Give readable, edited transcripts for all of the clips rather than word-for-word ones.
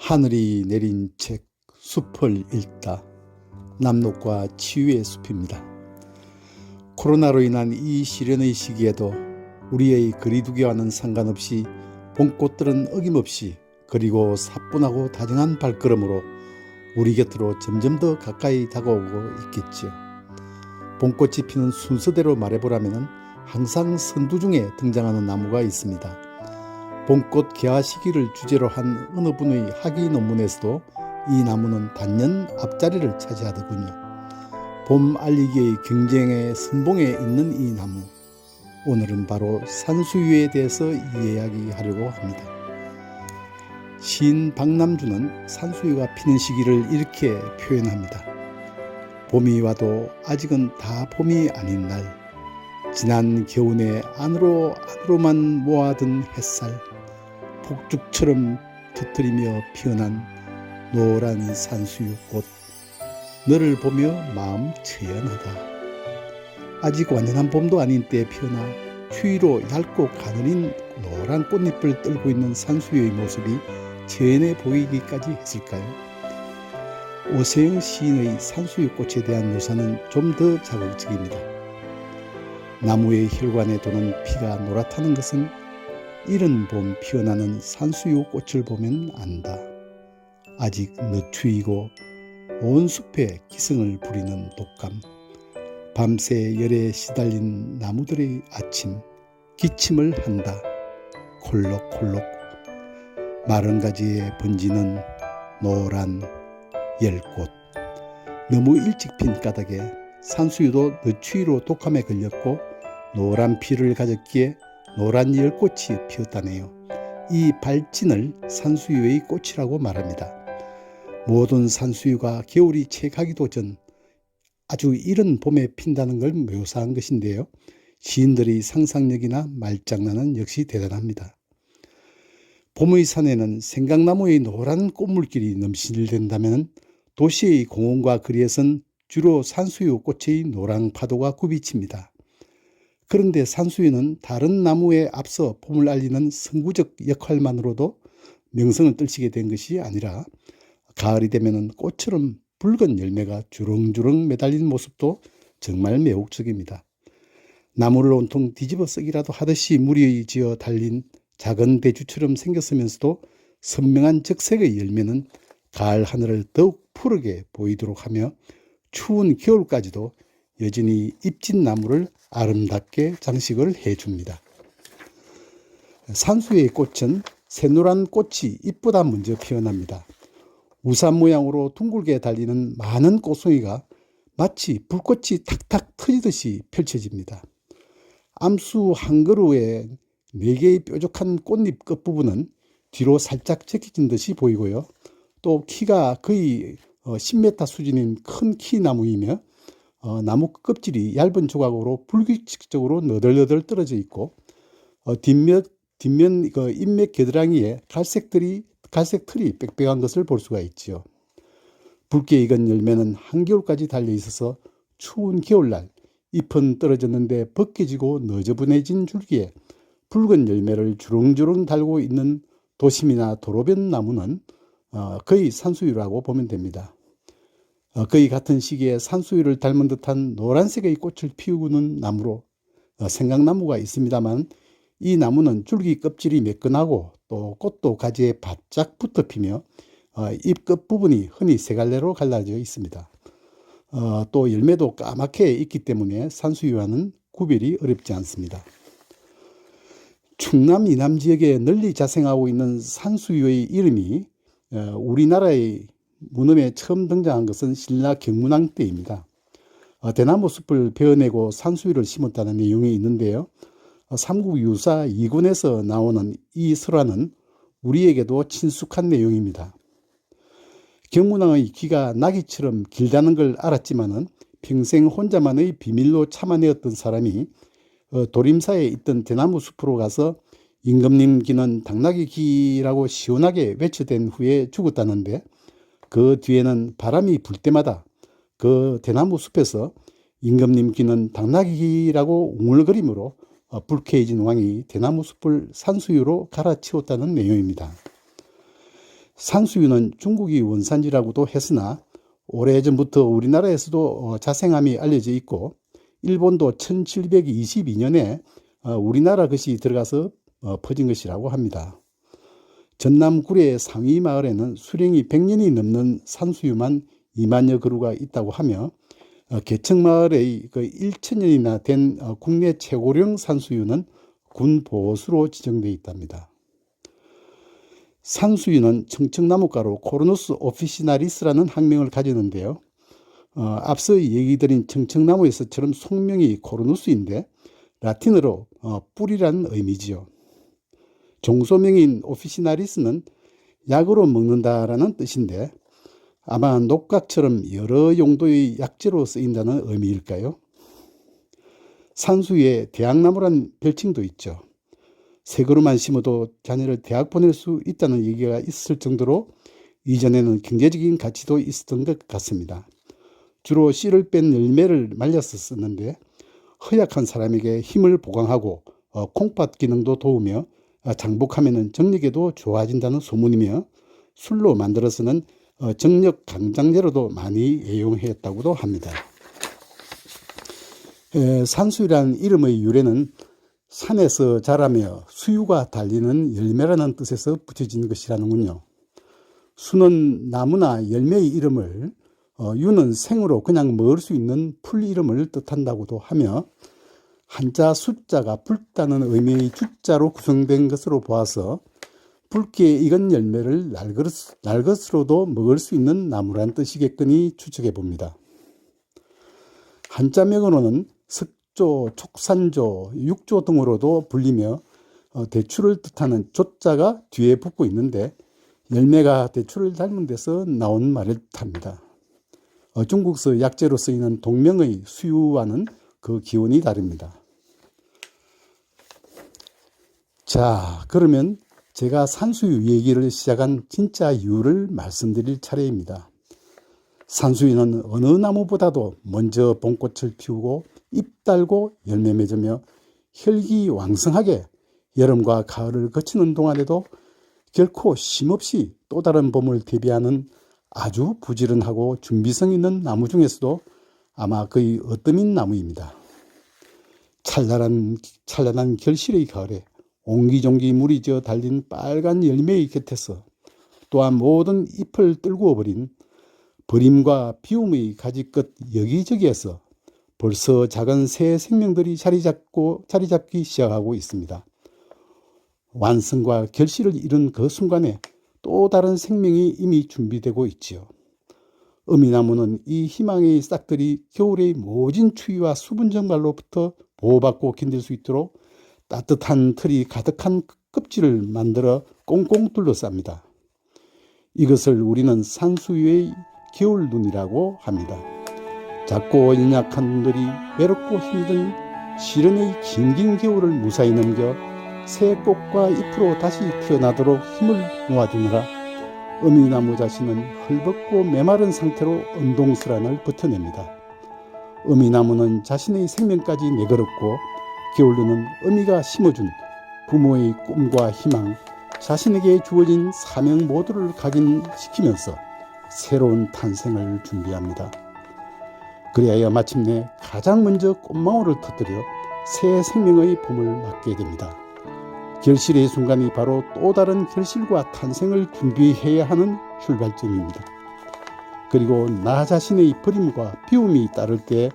하늘이 내린 책 숲을 읽다. 남록과 치유의 숲입니다. 코로나로 인한 이 시련의 시기에도 우리의 거리두기와는 상관없이 봄꽃들은 어김없이 그리고 사뿐하고 다정한 발걸음으로 우리 곁으로 점점 더 가까이 다가오고 있겠지요. 봄꽃이 피는 순서대로 말해보라면 항상 선두 중에 등장하는 나무가 있습니다. 봄꽃 개화 시기를 주제로 한 어느 분의 학위 논문에서도 이 나무는 단연 앞자리를 차지하더군요. 봄 알리기의 경쟁의 선봉에 있는 이 나무, 오늘은 바로 산수유에 대해서 이야기하려고 합니다. 시인 박남주는 산수유가 피는 시기를 이렇게 표현합니다. 봄이 와도 아직은 다 봄이 아닌 날, 지난 겨우내 안으로만 모아둔 햇살, 폭죽처럼 터뜨리며 피어난 노란 산수유꽃, 너를 보며 마음 처연하다. 아직 완전한 봄도 아닌 때에 피어나 추위로 얇고 가느린 노란 꽃잎을 떨고 있는 산수유의 모습이 처연해 보이기까지 했을까요? 오세영 시인의 산수유꽃에 대한 묘사는 좀 더 자극적입니다. 나무의 혈관에 도는 피가 노랗다는 것은 이른 봄 피어나는 산수유 꽃을 보면 안다. 아직 늦추이고 온 숲에 기승을 부리는 독감, 밤새 열에 시달린 나무들의 아침, 기침을 한다. 콜록콜록 마른 가지에 번지는 노란 열꽃. 너무 일찍 핀 까닭에 산수유도 늦추위로 독감에 걸렸고 노란 피를 가졌기에 노란 열꽃이 피었다네요. 이 발진을 산수유의 꽃이라고 말합니다. 모든 산수유가 겨울이 채 가기도 전 아주 이른 봄에 핀다는 걸 묘사한 것인데요. 시인들의 상상력이나 말장난은 역시 대단합니다. 봄의 산에는 생강나무의 노란 꽃물길이 넘실된다면 도시의 공원과 거리에선 주로 산수유 꽃의 노랑 파도가 굽이칩니다. 그런데 산수유는 다른 나무에 앞서 봄을 알리는 선구적 역할만으로도 명성을 떨치게 된 것이 아니라 가을이 되면 꽃처럼 붉은 열매가 주렁주렁 매달린 모습도 정말 매혹적입니다. 나무를 온통 뒤집어 쓰기라도 하듯이 무리 지어 달린 작은 대추처럼 생겼으면서도 선명한 적색의 열매는 가을 하늘을 더욱 푸르게 보이도록 하며 추운 겨울까지도 여전히 잎진 나무를 아름답게 장식을 해줍니다. 산수유의 꽃은 새노란 꽃이 잎보다 먼저 피어납니다. 우산 모양으로 둥글게 달리는 많은 꽃송이가 마치 불꽃이 탁탁 터지듯이 펼쳐집니다. 암수 한 그루에 4개의 뾰족한 꽃잎 끝부분은 뒤로 살짝 제껴진 듯이 보이고요. 또 키가 거의 10m 수준인 큰 키 나무이며 나무 껍질이 얇은 조각으로 불규칙적으로 너덜너덜 떨어져 있고 뒷면 잎맥 겨드랑이에 갈색 털이 빽빽한 것을 볼 수가 있지요. 붉게 익은 열매는 한겨울까지 달려 있어서 추운 겨울날 잎은 떨어졌는데 벗겨지고 너저분해진 줄기에 붉은 열매를 주렁주렁 달고 있는 도심이나 도로변 나무는 거의 산수유라고 보면 됩니다. 거의 같은 시기에 산수유를 닮은 듯한 노란색의 꽃을 피우는 나무로 생강나무가 있습니다만 이 나무는 줄기 껍질이 매끈하고 또 꽃도 가지에 바짝 붙어 피며 잎 끝부분이 흔히 세 갈래로 갈라져 있습니다. 또 열매도 까맣게 있기 때문에 산수유와는 구별이 어렵지 않습니다. 충남 이남 지역에 널리 자생하고 있는 산수유의 이름이 우리나라의 문헌에 처음 등장한 것은 신라 경문왕 때입니다. 대나무 숲을 베어내고 산수유를 심었다는 내용이 있는데요. 삼국유사 2군에서 나오는 이 설화는 우리에게도 친숙한 내용입니다. 경문왕의 귀가 나귀처럼 길다는 걸 알았지만은 평생 혼자만의 비밀로 참아내었던 사람이 도림사에 있던 대나무 숲으로 가서 임금님 귀는 당나귀 귀라고 시원하게 외쳐댄 후에 죽었다는데 그 뒤에는 바람이 불 때마다 그 대나무 숲에서 임금님 귀는 당나귀 귀라고 웅얼거리므로 불쾌해진 왕이 대나무 숲을 산수유로 갈아치웠다는 내용입니다. 산수유는 중국이 원산지라고도 했으나 오래전부터 우리나라에서도 자생함이 알려져 있고 일본도 1722년에 우리나라 것이 들어가서 퍼진 것이라고 합니다. 전남 구례 상위 마을에는 수령이 100년이 넘는 산수유만 2만여 그루가 있다고 하며 개척 마을의 1,000년이나 된 국내 최고령 산수유는 군 보호수로 지정되어 있답니다. 산수유는 청청나무가로 코르누스 오피시나리스라는 학명을 가졌는데요. 앞서 얘기 드린 청청나무에서처럼 속명이 코르누스인데 라틴어로 뿌리라는 의미지요. 종소명인 오피시나리스는 약으로 먹는다라는 뜻인데 아마 녹각처럼 여러 용도의 약재로 쓰인다는 의미일까요? 산수유에 대학나무란 별칭도 있죠. 세 그루만 심어도 자녀를 대학 보낼 수 있다는 얘기가 있을 정도로 이전에는 경제적인 가치도 있었던 것 같습니다. 주로 씨를 뺀 열매를 말려서 썼는데 허약한 사람에게 힘을 보강하고 콩팥 기능도 도우며 장복하면 정력에도 좋아진다는 소문이며 술로 만들어서는 정력 강장제로도 많이 애용했다고도 합니다. 산수유라는 이름의 유래는 산에서 자라며 수유가 달리는 열매라는 뜻에서 붙여진 것이라는군요. 수는 나무나 열매의 이름을, 유는 생으로 그냥 먹을 수 있는 풀 이름을 뜻한다고도 하며 한자 숫자가 붉다는 의미의 주자로 구성된 것으로 보아서 붉게 익은 열매를 날것으로도 먹을 수 있는 나무란 뜻이겠거니 추측해 봅니다. 한자명으로는 석조, 촉산조, 육조 등으로도 불리며 대추를 뜻하는 조자가 뒤에 붙고 있는데 열매가 대추를 닮은 데서 나온 말을 뜻합니다. 중국서 약재로 쓰이는 동명의 수유와는 그 기원이 다릅니다. 자, 그러면 제가 산수유 얘기를 시작한 진짜 이유를 말씀드릴 차례입니다. 산수유는 어느 나무보다도 먼저 봄꽃을 피우고 잎 달고 열매 맺으며 혈기왕성하게 여름과 가을을 거치는 동안에도 결코 쉼없이 또 다른 봄을 대비하는 아주 부지런하고 준비성 있는 나무 중에서도 아마 거의 으뜸인 나무입니다. 찬란한 결실의 가을에 옹기종기 물이 져 달린 빨간 열매의 곁에서 또한 모든 잎을 떨구어 버린 버림과 비움의 가지끝 여기저기에서 벌써 작은 새 생명들이 자리 잡기 시작하고 있습니다. 완성과 결실을 이룬 그 순간에 또 다른 생명이 이미 준비되고 있지요. 어미나무는 이 희망의 싹들이 겨울의 모진 추위와 수분 증발로부터 보호받고 견딜 수 있도록 따뜻한 털이 가득한 껍질을 만들어 꽁꽁 둘러쌉니다. 이것을 우리는 산수유의 겨울눈이라고 합니다. 작고 연약한 분들이 외롭고 힘든 시련의 긴긴 겨울을 무사히 넘겨 새 꽃과 잎으로 다시 태어나도록 힘을 모아주느라 어미나무 자신은 헐벗고 메마른 상태로 은동수란을 버텨냅니다. 어미나무는 자신의 생명까지 내걸었고 겨울눈은 어미가 심어준 부모의 꿈과 희망, 자신에게 주어진 사명 모두를 각인시키면서 새로운 탄생을 준비합니다. 그리하여 마침내 가장 먼저 꽃망울을 터뜨려 새 생명의 봄을 맞게 됩니다. 결실의 순간이 바로 또 다른 결실과 탄생을 준비해야 하는 출발점입니다. 그리고 나 자신의 버림과 비움이 따를 때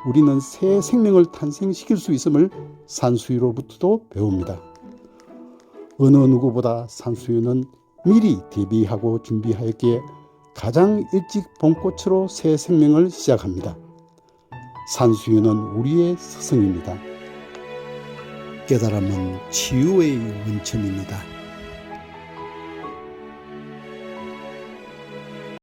우리는 새 생명을 탄생시킬 수 있음을 산수유로부터도 배웁니다. 어느 누구보다 산수유는 미리 대비하고 준비하였기에 가장 일찍 봄꽃으로 새 생명을 시작합니다. 산수유는 우리의 스승입니다. 깨달음은 치유의 원천입니다.